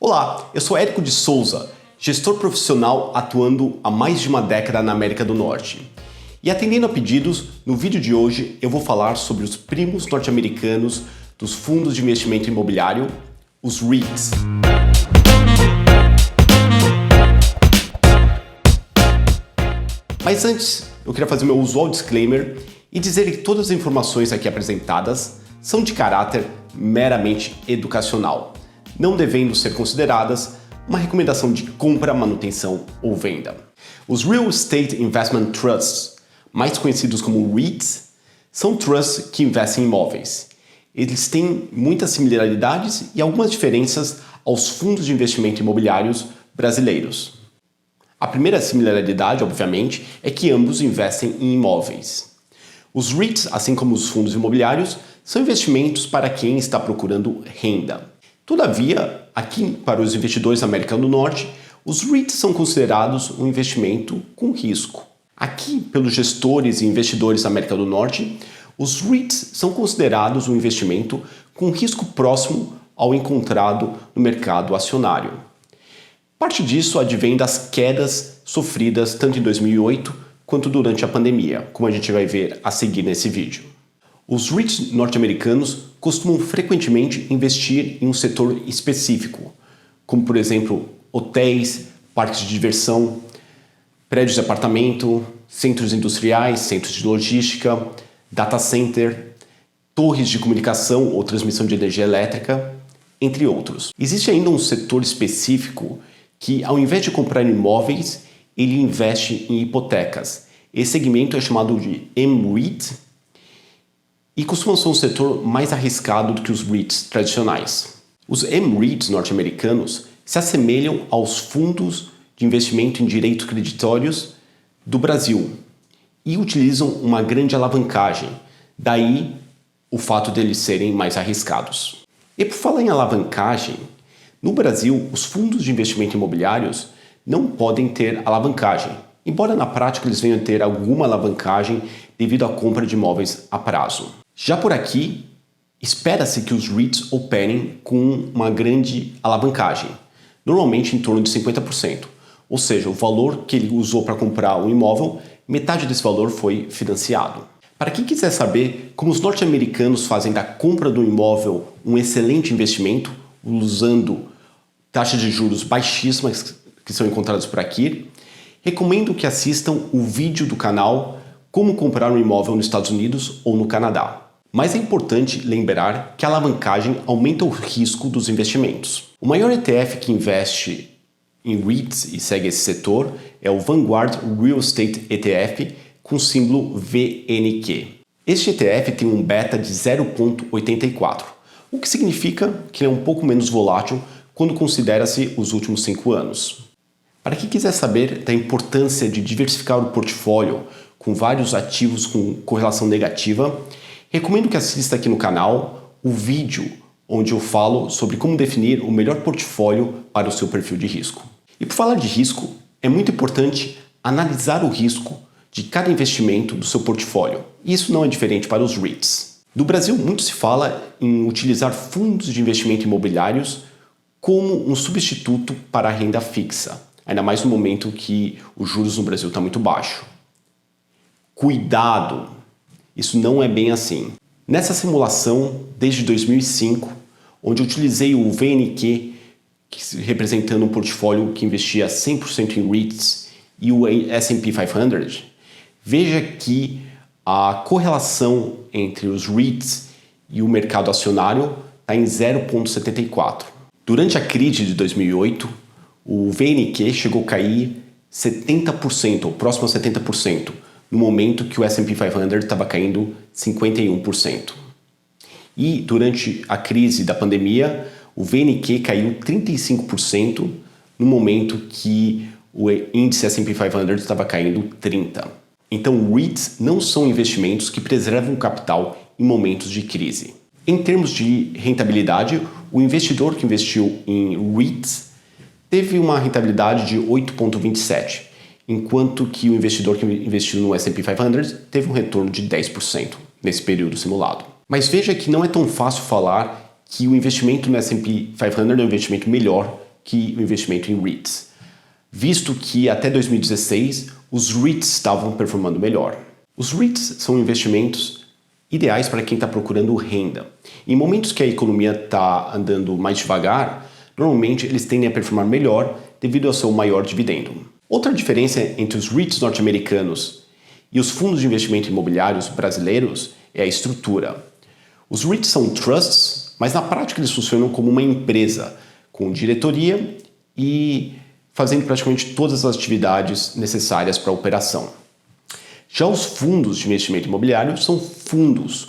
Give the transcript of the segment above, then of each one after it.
Olá, eu sou Érico de Souza, gestor profissional atuando há mais de uma década na América do Norte. E atendendo a pedidos, no vídeo de hoje eu vou falar sobre os primos norte-americanos dos fundos de investimento imobiliário, os REITs. Mas antes, eu queria fazer o meu usual disclaimer e dizer que todas as informações aqui apresentadas são de caráter meramente educacional, não devendo ser consideradas uma recomendação de compra, manutenção ou venda. Os Real Estate Investment Trusts, mais conhecidos como REITs, são trusts que investem em imóveis. Eles têm muitas similaridades e algumas diferenças aos fundos de investimento imobiliários brasileiros. A primeira similaridade, obviamente, é que ambos investem em imóveis. Os REITs, assim como os fundos imobiliários, são investimentos para quem está procurando renda. Todavia, aqui para os investidores da América do Norte, os REITs são considerados um investimento com risco. Aqui, pelos gestores e investidores da América do Norte, os REITs são considerados um investimento com risco próximo ao encontrado no mercado acionário. Parte disso advém das quedas sofridas tanto em 2008 quanto durante a pandemia, como a gente vai ver a seguir nesse vídeo. Os REITs norte-americanos costumam frequentemente investir em um setor específico, como por exemplo hotéis, parques de diversão, prédios de apartamento, centros industriais, centros de logística, data center, torres de comunicação ou transmissão de energia elétrica, entre outros. Existe ainda um setor específico que, ao invés de comprar imóveis, ele investe em hipotecas. Esse segmento é chamado de mREIT e costuma ser um setor mais arriscado do que os REITs tradicionais. Os mREITs norte-americanos se assemelham aos fundos de investimento em direitos creditórios do Brasil e utilizam uma grande alavancagem, daí o fato deles serem mais arriscados. E por falar em alavancagem, no Brasil, os fundos de investimento imobiliários não podem ter alavancagem, embora na prática eles venham a ter alguma alavancagem devido à compra de imóveis a prazo. Já por aqui, espera-se que os REITs operem com uma grande alavancagem, normalmente em torno de 50%, ou seja, o valor que ele usou para comprar um imóvel, metade desse valor foi financiado. Para quem quiser saber como os norte-americanos fazem da compra do imóvel um excelente investimento, usando taxas de juros baixíssimas que são encontradas por aqui, recomendo que assistam o vídeo do canal Como comprar um imóvel nos Estados Unidos ou no Canadá. Mas é importante lembrar que a alavancagem aumenta o risco dos investimentos. O maior ETF que investe em REITs e segue esse setor é o Vanguard Real Estate ETF com símbolo VNQ. Este ETF tem um beta de 0,84, o que significa que é um pouco menos volátil quando considera-se os últimos 5 anos. Para quem quiser saber da importância de diversificar o portfólio com vários ativos com correlação negativa, recomendo que assista aqui no canal o vídeo onde eu falo sobre como definir o melhor portfólio para o seu perfil de risco. E por falar de risco, é muito importante analisar o risco de cada investimento do seu portfólio. Isso não é diferente para os REITs. No Brasil, muito se fala em utilizar fundos de investimento imobiliários como um substituto para a renda fixa, ainda mais no momento que os juros no Brasil estão muito baixos. Cuidado! Isso não é bem assim. Nessa simulação, desde 2005, onde eu utilizei o VNQ, representando um portfólio que investia 100% em REITs, e o S&P 500, veja que a correlação entre os REITs e o mercado acionário está em 0,74. Durante a crise de 2008, o VNQ chegou a cair 70%, ou próximo a 70%, no momento que o S&P 500 estava caindo 51%. E durante a crise da pandemia, o VNQ caiu 35% no momento que o índice S&P 500 estava caindo 30%. Então, REITs não são investimentos que preservam o capital em momentos de crise. Em termos de rentabilidade, o investidor que investiu em REITs teve uma rentabilidade de 8,27%, enquanto que o investidor que investiu no S&P 500 teve um retorno de 10% nesse período simulado. Mas veja que não é tão fácil falar que o investimento no S&P 500 é um investimento melhor que o investimento em REITs, visto que até 2016 os REITs estavam performando melhor. Os REITs são investimentos ideais para quem está procurando renda. Em momentos que a economia está andando mais devagar, normalmente eles tendem a performar melhor devido ao seu maior dividendo. Outra diferença entre os REITs norte-americanos e os fundos de investimento imobiliários brasileiros é a estrutura. Os REITs são trusts, mas na prática eles funcionam como uma empresa, com diretoria e fazendo praticamente todas as atividades necessárias para a operação. Já os fundos de investimento imobiliário são fundos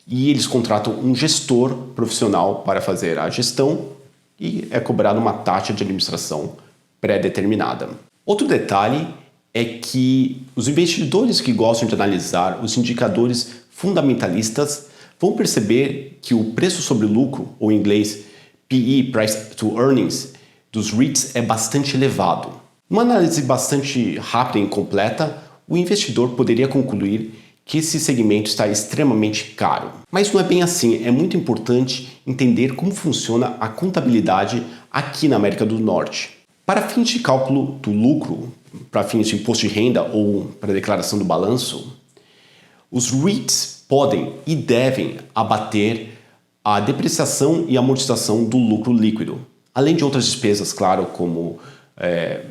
e eles contratam um gestor profissional para fazer a gestão e é cobrada uma taxa de administração pré-determinada. Outro detalhe é que os investidores que gostam de analisar os indicadores fundamentalistas vão perceber que o preço sobre lucro, ou em inglês PE, Price to Earnings, dos REITs é bastante elevado. Uma análise bastante rápida e incompleta, o investidor poderia concluir que esse segmento está extremamente caro. Mas não é bem assim, é muito importante entender como funciona a contabilidade aqui na América do Norte. Para fins de cálculo do lucro, para fins de imposto de renda ou para declaração do balanço, os REITs podem e devem abater a depreciação e amortização do lucro líquido, além de outras despesas, claro, como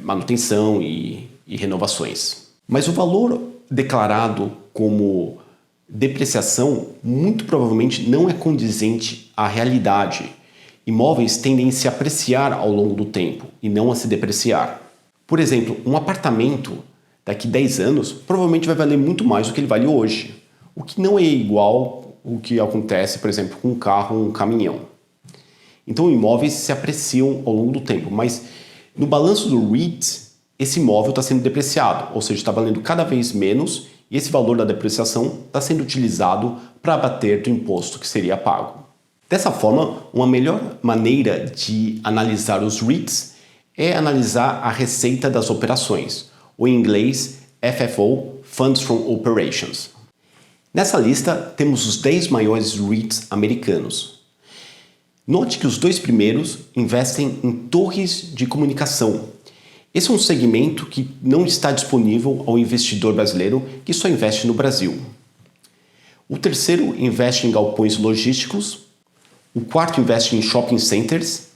manutenção e renovações. Mas o valor declarado como depreciação muito provavelmente não é condizente à realidade. Imóveis tendem a se apreciar ao longo do tempo e não a se depreciar. Por exemplo, um apartamento daqui 10 anos provavelmente vai valer muito mais do que ele vale hoje, o que não é igual ao que acontece, por exemplo, com um carro ou um caminhão. Então, imóveis se apreciam ao longo do tempo, mas no balanço do REIT, esse imóvel está sendo depreciado, ou seja, está valendo cada vez menos e esse valor da depreciação está sendo utilizado para abater do imposto que seria pago. Dessa forma, uma melhor maneira de analisar os REITs é analisar a receita das operações, ou em inglês FFO, Funds from Operations. Nessa lista temos os 10 maiores REITs americanos. Note que os 2 primeiros investem em torres de comunicação. Esse é um segmento que não está disponível ao investidor brasileiro que só investe no Brasil. O terceiro investe em galpões logísticos, o quarto investe em shopping centers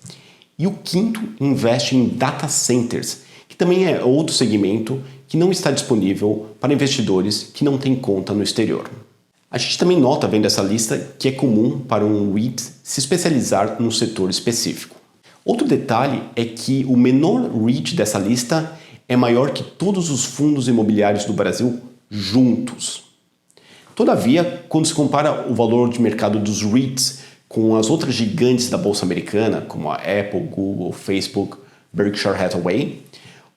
e o quinto investe em data centers, que também é outro segmento que não está disponível para investidores que não têm conta no exterior. A gente também nota, vendo essa lista, que é comum para um REIT se especializar num setor específico. Outro detalhe é que o menor REIT dessa lista é maior que todos os fundos imobiliários do Brasil juntos. Todavia, quando se compara o valor de mercado dos REITs com as outras gigantes da Bolsa Americana, como a Apple, Google, Facebook, Berkshire Hathaway,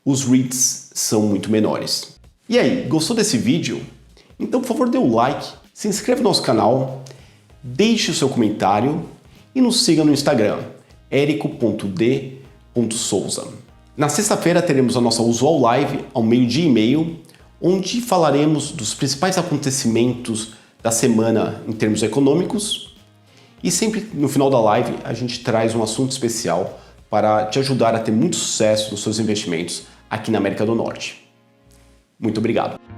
os REITs são muito menores. E aí, gostou desse vídeo? Então, por favor, dê o like, se inscreva no nosso canal, deixe o seu comentário e nos siga no Instagram, erico.d.souza. Na sexta-feira teremos a nossa usual live ao 12h30, onde falaremos dos principais acontecimentos da semana em termos econômicos e sempre no final da live a gente traz um assunto especial para te ajudar a ter muito sucesso nos seus investimentos aqui na América do Norte. Muito obrigado!